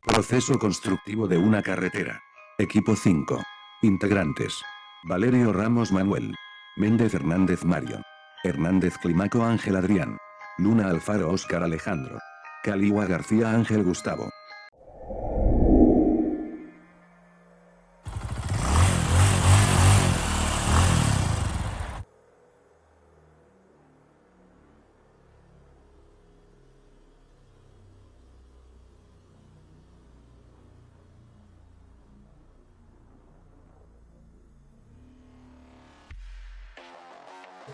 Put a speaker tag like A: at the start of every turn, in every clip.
A: Proceso constructivo de una carretera. Equipo 5. Integrantes: Valerio Ramos Manuel, Méndez Hernández Mario, Hernández Climaco Ángel Adrián, Luna Alfaro Óscar Alejandro, Caligua García Ángel Gustavo.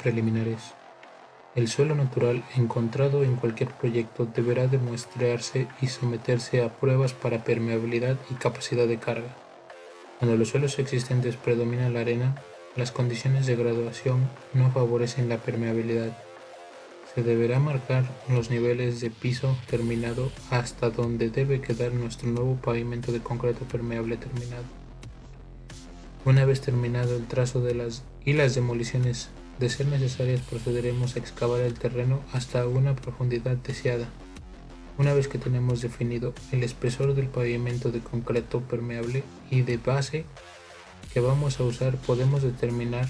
B: Preliminares. El suelo natural encontrado en cualquier proyecto deberá demostrarse y someterse a pruebas para permeabilidad y capacidad de carga. Cuando los suelos existentes predomina la arena, las condiciones de graduación no favorecen la permeabilidad. Se deberá marcar los niveles de piso terminado hasta donde debe quedar nuestro nuevo pavimento de concreto permeable terminado. Una vez terminado el trazo de las demoliciones, de ser necesarias, procederemos a excavar el terreno hasta una profundidad deseada. Una vez que tenemos definido el espesor del pavimento de concreto permeable y de base que vamos a usar, podemos determinar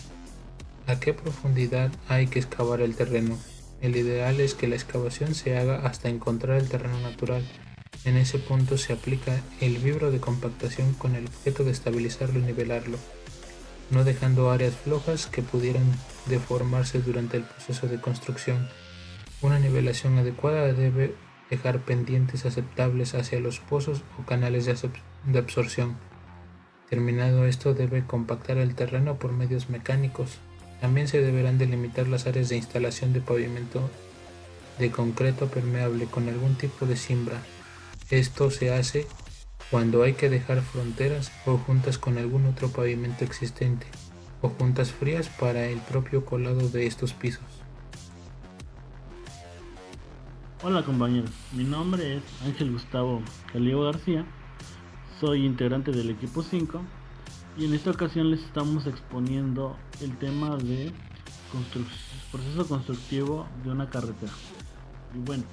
B: a qué profundidad hay que excavar el terreno. El ideal es que la excavación se haga hasta encontrar el terreno natural. En ese punto se aplica el vibro de compactación con el objeto de estabilizarlo y nivelarlo, no dejando áreas flojas que pudieran deformarse durante el proceso de construcción. Una nivelación adecuada debe dejar pendientes aceptables hacia los pozos o canales de absorción. Terminado esto, debe compactar el terreno por medios mecánicos. También se deberán delimitar las áreas de instalación de pavimento de concreto permeable con algún tipo de cimbra. Esto se hace cuando hay que dejar fronteras o juntas con algún otro pavimento existente, o juntas frías para el propio colado de estos pisos.
C: Hola compañeros, mi nombre es Ángel Gustavo Caligua García, soy integrante del equipo 5 y en esta ocasión les estamos exponiendo el tema de proceso constructivo de una carretera. Y bueno,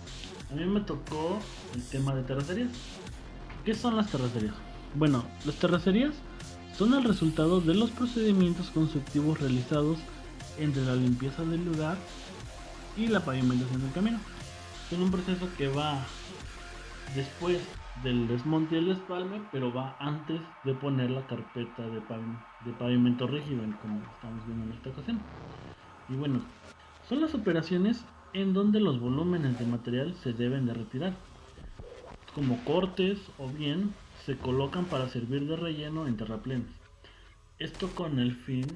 C: a mí me tocó el tema de terracerías. ¿Qué son las terracerías? Bueno, las terracerías son el resultado de los procedimientos constructivos realizados entre la limpieza del lugar y la pavimentación del camino. Es un proceso que va después del desmonte y el despalme, pero va antes de poner la carpeta de pavimento rígido, como estamos viendo en esta ocasión. Y bueno, son las operaciones en donde los volúmenes de material se deben de retirar, como cortes, o bien se colocan para servir de relleno en terraplenes. Esto con el fin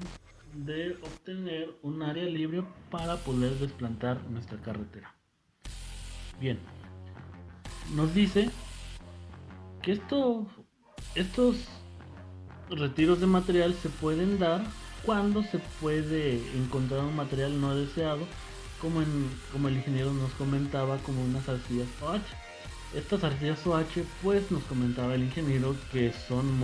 C: de obtener un área libre para poder desplantar nuestra carretera. Bien, nos dice que estos retiros de material se pueden dar cuando se puede encontrar un material no deseado, como el ingeniero nos comentaba, como unas arcillas OH. Estas arcillas OH, pues nos comentaba el ingeniero que son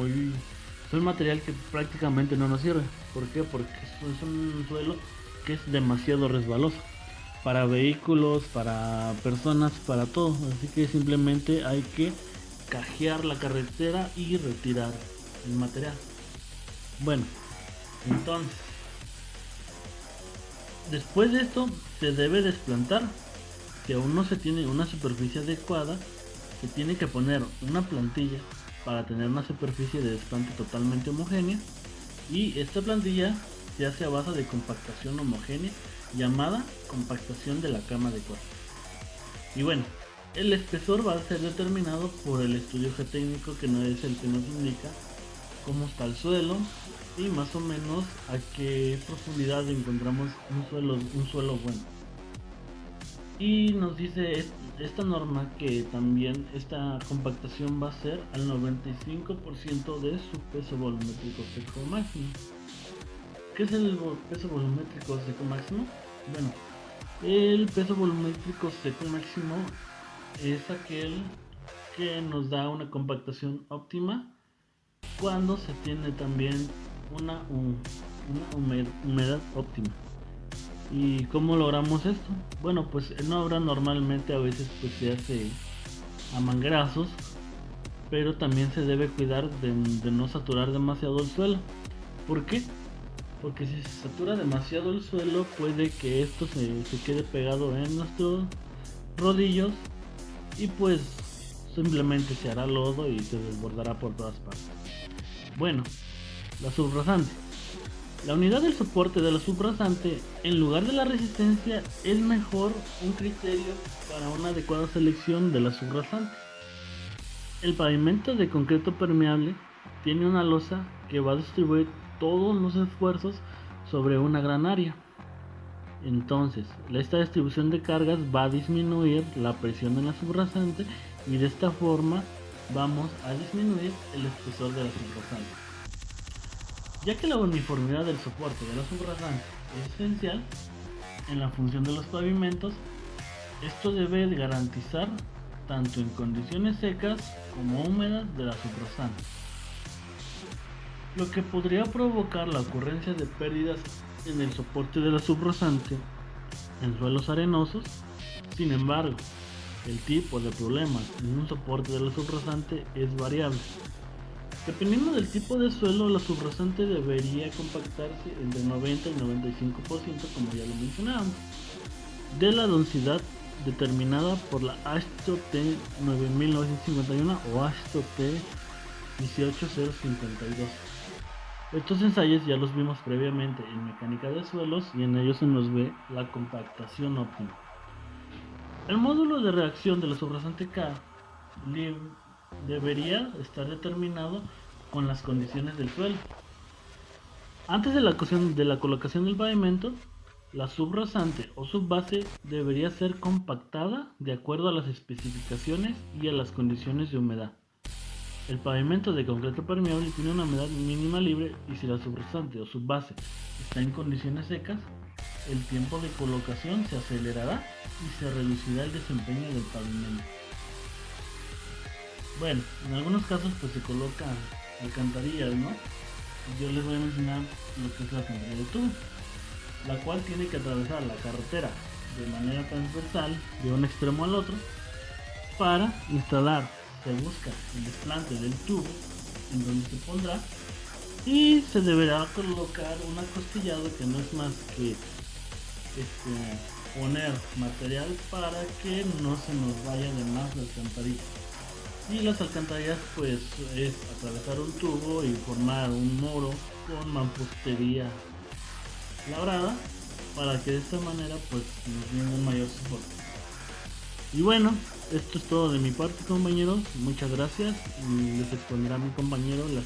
C: material que prácticamente no nos sirve. ¿Por qué? Porque es un suelo que es demasiado resbaloso para vehículos, para personas, para todo. Así que simplemente hay que cajear la carretera y retirar el material. Bueno, entonces después de esto se debe desplantar. Si aún no se tiene una superficie adecuada, se tiene que poner una plantilla para tener una superficie de desplante totalmente homogénea, y esta plantilla se hace a base de compactación homogénea llamada compactación de la cama de cuarto. Y bueno, el espesor va a ser determinado por el estudio geotécnico, que no es el que nos indica cómo está el suelo y más o menos a qué profundidad encontramos un suelo bueno. Y nos dice esta norma que también esta compactación va a ser al 95% de su peso volumétrico seco máximo. ¿Qué es el peso volumétrico seco máximo? Bueno, el peso volumétrico seco máximo es aquel que nos da una compactación óptima cuando se tiene también una humedad óptima. ¿Y cómo logramos esto? Bueno, pues en obra normalmente a veces pues se hace a manguerazos, pero también se debe cuidar de no saturar demasiado el suelo. ¿Por qué? Porque si se satura demasiado el suelo puede que esto se quede pegado en nuestros rodillos y pues simplemente se hará lodo y se desbordará por todas partes. Bueno, la subrasante. La unidad del soporte de la subrasante en lugar de la resistencia es mejor un criterio para una adecuada selección de la subrasante. El pavimento de concreto permeable tiene una losa que va a distribuir todos los esfuerzos sobre una gran área. Entonces, esta distribución de cargas va a disminuir la presión en la subrasante y de esta forma vamos a disminuir el espesor de la subrasante. Ya que la uniformidad del soporte de la subrasante es esencial en la función de los pavimentos, esto debe garantizar tanto en condiciones secas como húmedas de la subrasante, lo que podría provocar la ocurrencia de pérdidas en el soporte de la subrasante en suelos arenosos. Sin embargo, el tipo de problemas en un soporte de la subrasante es variable. Dependiendo del tipo de suelo, la subrasante debería compactarse entre 90 y 95%, como ya lo mencionábamos, de la densidad determinada por la AASHTO T 9951 o AASHTO T 18052. Estos ensayos ya los vimos previamente en mecánica de suelos y en ellos se nos ve la compactación óptima. El módulo de reacción de la subrasante K debería estar determinado con las condiciones del suelo. Antes de la colocación del pavimento, la subrasante o subbase debería ser compactada de acuerdo a las especificaciones y a las condiciones de humedad. El pavimento de concreto permeable tiene una humedad mínima libre y si la subrasante o subbase está en condiciones secas, el tiempo de colocación se acelerará y se reducirá el desempeño del pavimento. Bueno, en algunos casos pues se colocan alcantarillas, ¿no? Yo les voy a mencionar lo que es la alcantarilla de tubo, la cual tiene que atravesar la carretera de manera transversal de un extremo al otro. Para instalar se busca el desplante del tubo en donde se pondrá y se deberá colocar un acostillado que no es más que poner material para que no se nos vaya de más la alcantarilla. Y las alcantarillas pues es atravesar un tubo y formar un muro con mampostería labrada para que de esta manera pues nos den un mayor soporte. Y bueno, esto es todo de mi parte, compañeros, muchas gracias y les expondrá mi compañero las...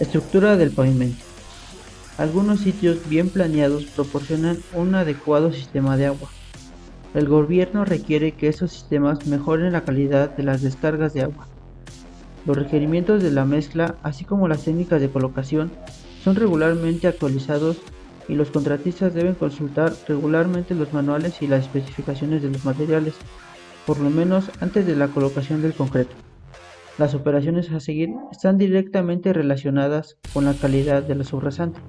D: Estructura del pavimento. Algunos sitios bien planeados proporcionan un adecuado sistema de agua. El gobierno requiere que esos sistemas mejoren la calidad de las descargas de agua. Los requerimientos de la mezcla, así como las técnicas de colocación, son regularmente actualizados y los contratistas deben consultar regularmente los manuales y las especificaciones de los materiales, por lo menos antes de la colocación del concreto. Las operaciones a seguir están directamente relacionadas con la calidad de la subrasante,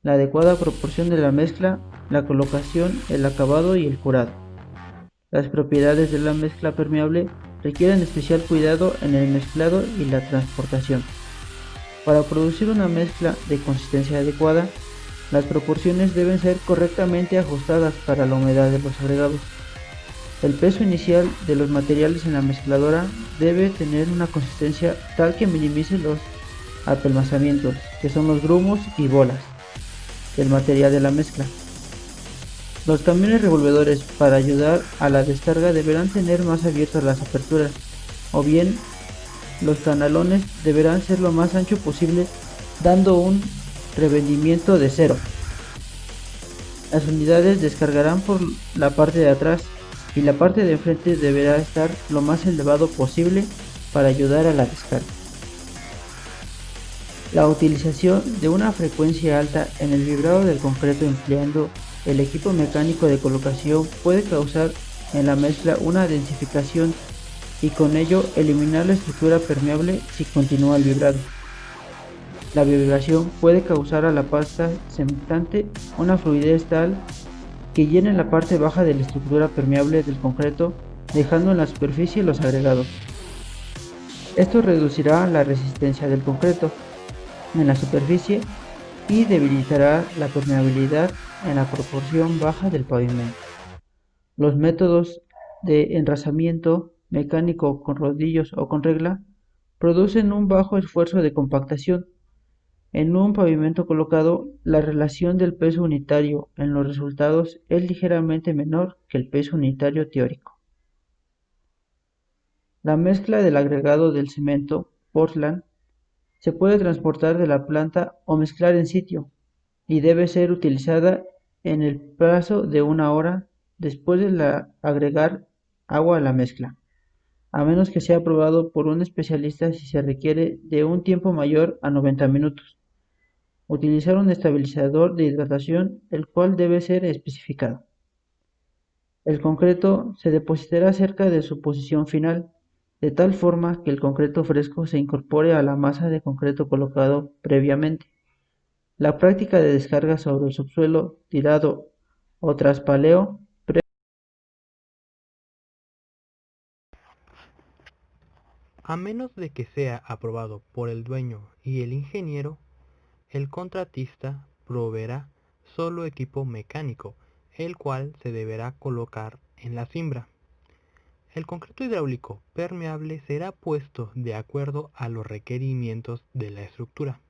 D: la adecuada proporción de la mezcla, la colocación, el acabado y el curado. Las propiedades de la mezcla permeable requieren especial cuidado en el mezclado y la transportación. Para producir una mezcla de consistencia adecuada, las proporciones deben ser correctamente ajustadas para la humedad de los agregados. El peso inicial de los materiales en la mezcladora debe tener una consistencia tal que minimice los apelmazamientos, que son los grumos y bolas, del material de la mezcla. Los camiones revolvedores para ayudar a la descarga deberán tener más abiertas las aperturas, o bien los canalones deberán ser lo más ancho posible, dando un revendimiento de 0. Las unidades descargarán por la parte de atrás y la parte de enfrente deberá estar lo más elevado posible para ayudar a la descarga. La utilización de una frecuencia alta en el vibrado del concreto empleando el equipo mecánico de colocación puede causar en la mezcla una densificación y con ello eliminar la estructura permeable si continúa el vibrado. La vibración puede causar a la pasta cementante una fluidez tal que llene la parte baja de la estructura permeable del concreto, dejando en la superficie los agregados. Esto reducirá la resistencia del concreto en la superficie y debilitará la permeabilidad en la proporción baja del pavimento. Los métodos de enrazamiento mecánico con rodillos o con regla producen un bajo esfuerzo de compactación. En un pavimento colocado, la relación del peso unitario en los resultados es ligeramente menor que el peso unitario teórico. La mezcla del agregado del cemento, Portland, se puede transportar de la planta o mezclar en sitio y debe ser utilizada en el plazo de 1 hora después de agregar agua a la mezcla, a menos que sea aprobado por un especialista si se requiere de un tiempo mayor a 90 minutos. Utilizar un estabilizador de hidratación, el cual debe ser especificado. El concreto se depositará cerca de su posición final, de tal forma que el concreto fresco se incorpore a la masa de concreto colocado previamente. La práctica de descarga sobre el subsuelo tirado o traspaleo
E: A menos de que sea aprobado por el dueño y el ingeniero, el contratista proveerá solo equipo mecánico, el cual se deberá colocar en la cimbra. El concreto hidráulico permeable será puesto de acuerdo a los requerimientos de la estructura.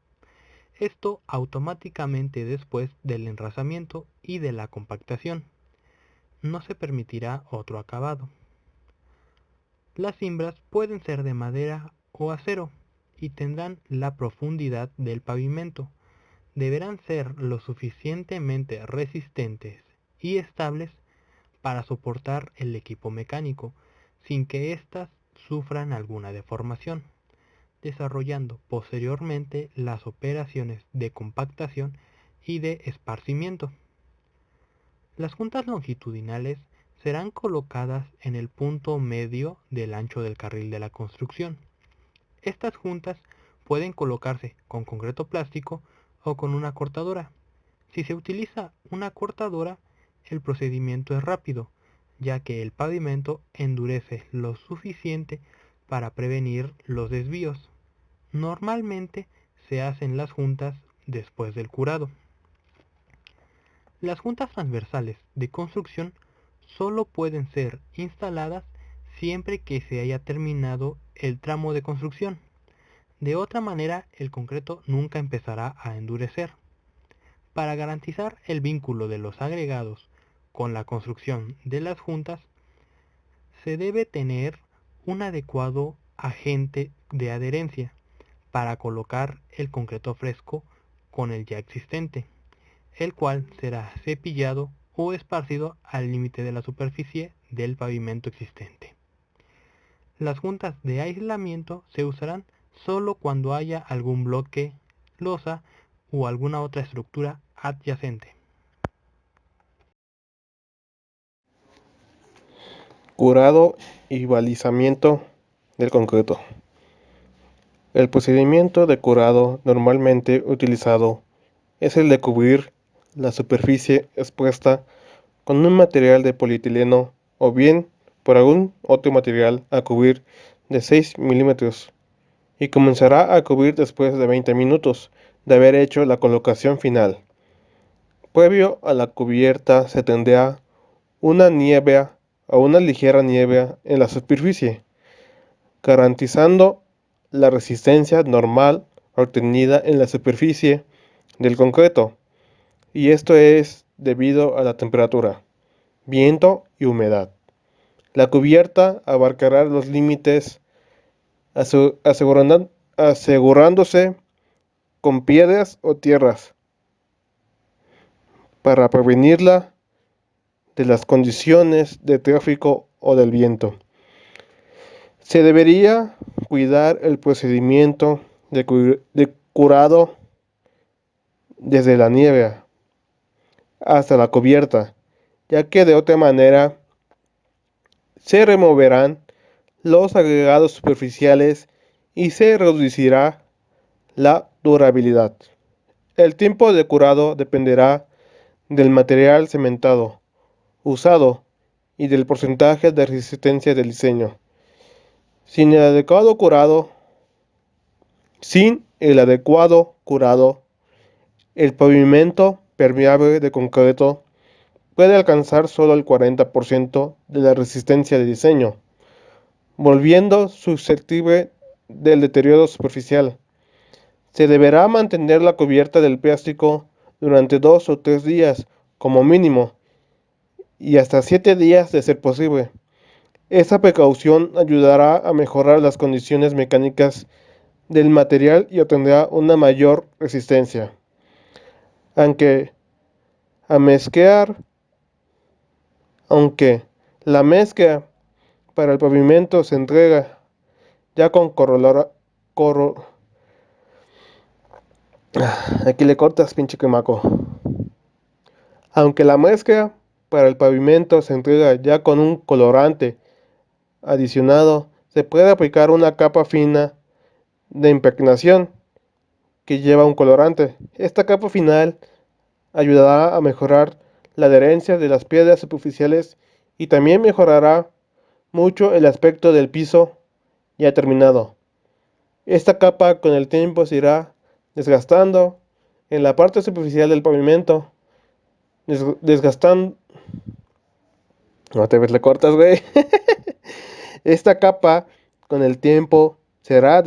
E: Esto automáticamente después del enrazamiento y de la compactación. No se permitirá otro acabado. Las cimbras pueden ser de madera o acero y tendrán la profundidad del pavimento. Deberán ser lo suficientemente resistentes y estables para soportar el equipo mecánico sin que éstas sufran alguna deformación, desarrollando posteriormente las operaciones de compactación y de esparcimiento. Las juntas longitudinales serán colocadas en el punto medio del ancho del carril de la construcción. Estas juntas pueden colocarse con concreto plástico o con una cortadora. Si se utiliza una cortadora, el procedimiento es rápido, ya que el pavimento endurece lo suficiente para prevenir los desvíos. Normalmente se hacen las juntas después del curado. Las juntas transversales de construcción solo pueden ser instaladas siempre que se haya terminado el tramo de construcción. De otra manera, el concreto nunca empezará a endurecer. Para garantizar el vínculo de los agregados con la construcción de las juntas, se debe tener un adecuado agente de adherencia para colocar el concreto fresco con el ya existente, el cual será cepillado o esparcido al límite de la superficie del pavimento existente. Las juntas de aislamiento se usarán solo cuando haya algún bloque, losa o alguna otra estructura adyacente.
F: Curado y balizamiento del concreto. El procedimiento de curado normalmente utilizado es el de cubrir la superficie expuesta con un material de polietileno o bien por algún otro material a cubrir de 6 milímetros y comenzará a cubrir después de 20 minutos de haber hecho la colocación final. Previo a la cubierta se tendrá una nieve o una ligera nieve en la superficie, garantizando la resistencia normal obtenida en la superficie del concreto, y esto es debido a la temperatura, viento y humedad. La cubierta abarcará los límites asegurándose con piedras o tierras para prevenirla de las condiciones de tráfico o del viento. Se debería cuidar el procedimiento de curado desde la nieve hasta la cubierta, ya que de otra manera se removerán los agregados superficiales y se reducirá la durabilidad. El tiempo de curado dependerá del material cementado usado y del porcentaje de resistencia del diseño. Sin el adecuado curado, el pavimento permeable de concreto puede alcanzar solo el 40% de la resistencia de diseño, volviendo susceptible del deterioro superficial. Se deberá mantener la cubierta del plástico durante 2 o 3 días como mínimo y hasta 7 días de ser posible. Esta precaución ayudará a mejorar las condiciones mecánicas del material y obtendrá una mayor resistencia. Aunque la mezcla para el pavimento se entrega ya con aquí le cortas, pinche quemaco. Aunque la mezcla para el pavimento se entrega ya con un colorante adicionado, se puede aplicar una capa fina de impregnación que lleva un colorante. Esta capa final ayudará a mejorar la adherencia de las piedras superficiales y también mejorará mucho el aspecto del piso ya terminado. Esta capa con el tiempo se irá desgastando en la parte superficial del pavimento, desgastando. No te ves, le cortas, güey. Esta capa con el tiempo se irá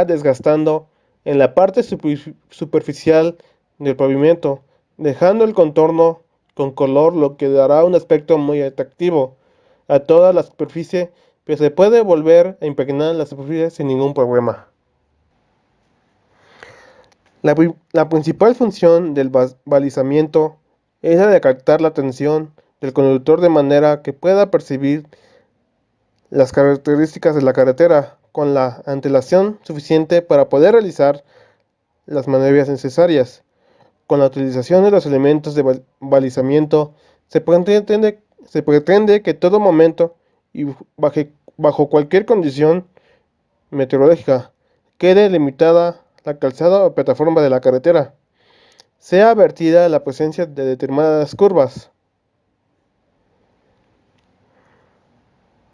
F: desgastando en la parte superficial del pavimento, dejando el contorno con color, lo que dará un aspecto muy atractivo a toda la superficie, pero se puede volver a impregnar la superficie sin ningún problema. La principal función del balizamiento es la de captar la atención del conductor de manera que pueda percibir las características de la carretera con la antelación suficiente para poder realizar las maniobras necesarias. Con la utilización de los elementos de balizamiento se pretende que en todo momento y bajo cualquier condición meteorológica quede limitada la calzada o plataforma de la carretera, sea advertida la presencia de determinadas curvas